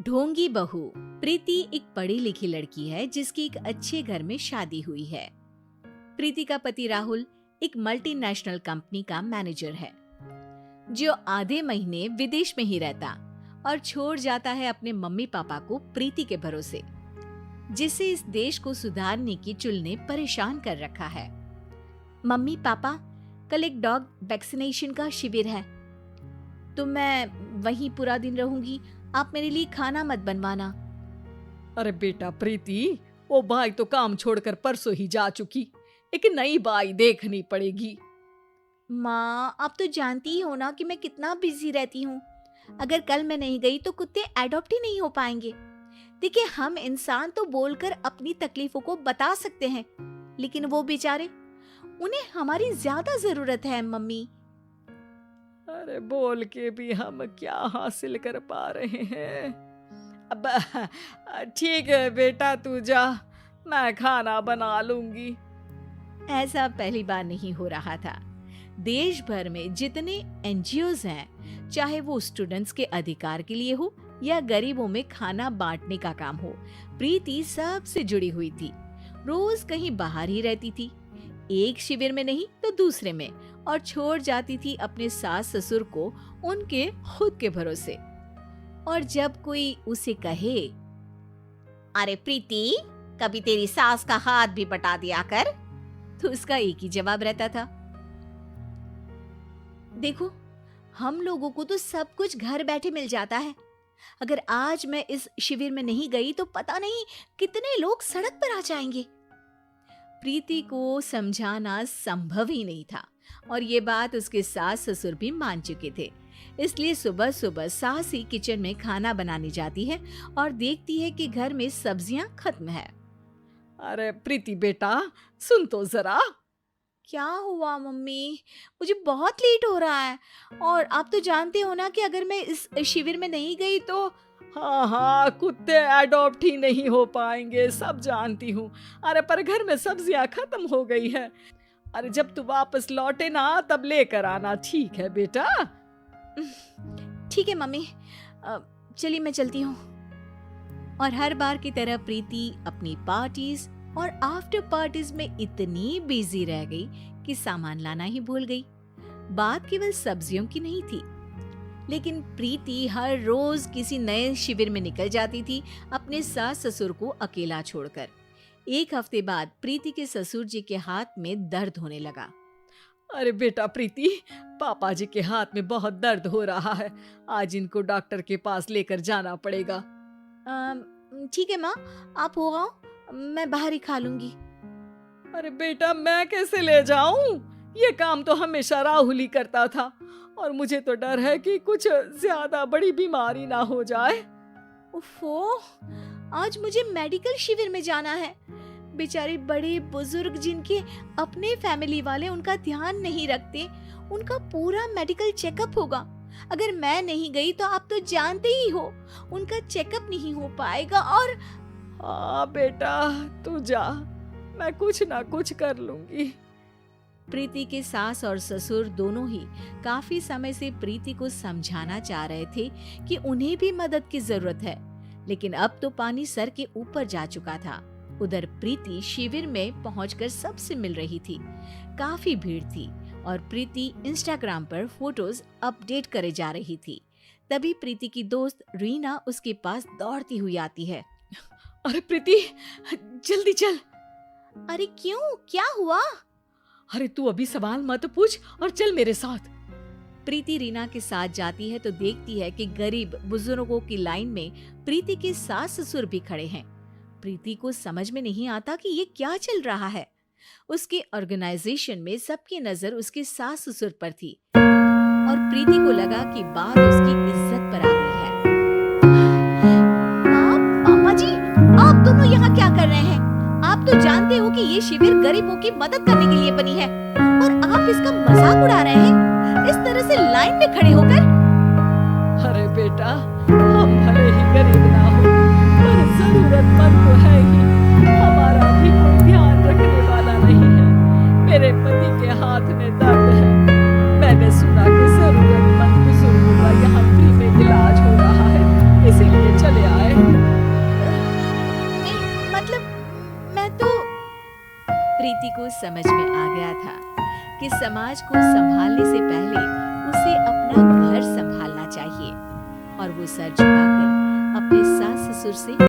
ढोंगी बहू। प्रीति एक पढ़ी लिखी लड़की है जिसकी एक अच्छे घर में शादी हुई है। प्रीति का पति राहुल एक मल्टीनेशनल कंपनी का मैनेजर है जो आधे महीने विदेश में ही रहता और छोड़ जाता है अपने मम्मी पापा को प्रीति के भरोसे, जिसे इस देश को सुधारने की चुल ने परेशान कर रखा है। मम्मी पापा, कल एक डॉग वैक्सीनेशन का शिविर है तो मैं वहीं पूरा दिन रहूंगी, आप मेरे लिए खाना मत बनवाना। अरे बेटा प्रीति, वो बाई तो काम छोड़कर परसों ही जा चुकी, एक नई बाई देखनी पड़ेगी। माँ, आप तो जानती ही हो ना कि मैं कितना बिजी रहती हूँ। अगर कल मैं नहीं गई तो कुत्ते एडॉप्ट ही नहीं हो पाएंगे। देखिए, हम इंसान तो बोलकर अपनी तकलीफों को बता सकते हैं, लेकिन वो बेचारे, उन्हें हमारी ज्यादा जरूरत है मम्मी। अरे बोल के भी हम क्या हासिल कर पा रहे हैं। अब ठीक है बेटा, तू जा, मैं खाना बना लूंगी। ऐसा पहली बार नहीं हो रहा था। देश भर में जितने एनजीओज हैं, चाहे वो स्टूडेंट्स के अधिकार के लिए हो या गरीबों में खाना बांटने का काम हो, प्रीति सबसे जुड़ी हुई थी। रोज कहीं बाहर ही रहती थी, एक शिविर में नहीं तो दूसरे में, और छोड़ जाती थी अपने सास ससुर को उनके खुद के भरोसे। और जब कोई उसे कहे, अरे प्रीति, कभी तेरी सास का हाथ भी बटा दिया कर, तो उसका एक ही जवाब रहता था, देखो, हम लोगों को तो सब कुछ घर बैठे मिल जाता है। अगर आज मैं इस शिविर में नहीं गई तो पता नहीं कितने लोग सड़क पर आ जाएंगे। प्रीति को समझाना संभव ही नहीं था और ये बात उसके सास ससुर भी मान चुके थे। इसलिए सुबह सुबह सास ही किचन में खाना बनाने जाती है और देखती है कि घर में सब्जियां खत्म है। अरे प्रीति बेटा, सुन तो जरा। क्या हुआ मम्मी? मुझे बहुत लेट हो रहा है और आप तो जानते हो ना कि अगर मैं इस शिविर में नहीं गई तो। हाँ, कुत्ते एडॉप्ट ही नहीं हो पाएंगे, सब जानती हूँ। अरे पर घर में सब्जियां खत्म हो गई है। अरे जब तू वापस लौटे ना तब लेकर आना, ठीक है बेटा? ठीक है मम्मी, चलिए मैं चलती हूँ। और हर बार की तरह प्रीति अपनी पार्टीज और आफ्टर पार्टीज में इतनी बिजी रह गई कि सामान लाना ही भूल गई। बात केवल सब्जियों की नहीं थी, लेकिन प्रीति हर रोज किसी नए शिविर में निकल जाती थी अपने सास ससुर को अकेला छोड़कर। एक हफ्ते बाद प्रीति के ससुर जी के हाथ में दर्द होने लगा। अरे बेटा प्रीति, पापा जी के हाथ में बहुत दर्द हो रहा है, आज इनको डॉक्टर के पास लेकर जाना पड़ेगा। ठीक है माँ, आप हो आओ, मैं बाहर ही खा लूंगी। अरे बेटा, मैं कैसे ले जाऊं? ये काम तो हमेशा राहुल ही करता था और मुझे तो डर है कि कुछ ज्यादा बड़ी बीमारी ना हो जाए। उफ़ो, आज मुझे मेडिकल शिविर में जाना है। बेचारे बड़े बुजुर्ग जिनके अपने फैमिली वाले उनका ध्यान नहीं रखते, उनका पूरा मेडिकल चेकअप होगा। अगर मैं नहीं गई तो आप तो जानते ही हो, उनका चेकअप नहीं हो पाएगा। और हाँ बेटा, तू जा, मैं कुछ ना कुछ कर लूंगी। प्रीति के सास और ससुर दोनों ही काफी समय से प्रीति को समझाना चाह रहे थे कि उन्हें भी मदद की जरूरत है, लेकिन अब तो पानी सर के ऊपर जा चुका था। उधर प्रीति शिविर में पहुंचकर सबसे मिल रही थी। काफी भीड़ थी और प्रीति इंस्टाग्राम पर फोटोज अपडेट करे जा रही थी। तभी प्रीति की दोस्त रीना उसके पास दौड़ती हुई आती है। अरे प्रीति, जल्दी चल। अरे क्यों, क्या हुआ? अरे तू अभी सवाल मत पूछ और चल मेरे साथ। प्रीति रीना के साथ जाती है तो देखती है कि गरीब बुजुर्गों की लाइन में प्रीति के सास ससुर भी खड़े हैं। प्रीति को समझ में नहीं आता कि ये क्या चल रहा है। उसके ऑर्गेनाइजेशन में सबकी नजर उसके सास ससुर पर थी और प्रीति को लगा कि बात उसकी इज्जत पर आ गई है। मामा जी, आप दोनों यहाँ क्या कर रहे हैं? आप तो जानते हो कि ये शिविर गरीबों की मदद करने के लिए बनी है और आप इसका मजाक उड़ा रहे हैं इस तरह से लाइन में खड़े होकर। अरे बेटा, हम भले ही गरीब ना हो पर जरूरतमंद तो है ही। हमारा भी कोई ध्यान रखने वाला नहीं है। मेरे पति के हाथ में दर्द है, मैंने सुना कि जरूरतमंद बुजुर्गों का यहाँ फ्री में इलाज हो रहा है, इसीलिए चले आए। को समझ में आ गया था कि समाज को संभालने से पहले उसे अपना घर संभालना चाहिए और वो सर झुकाकर अपने सास ससुर से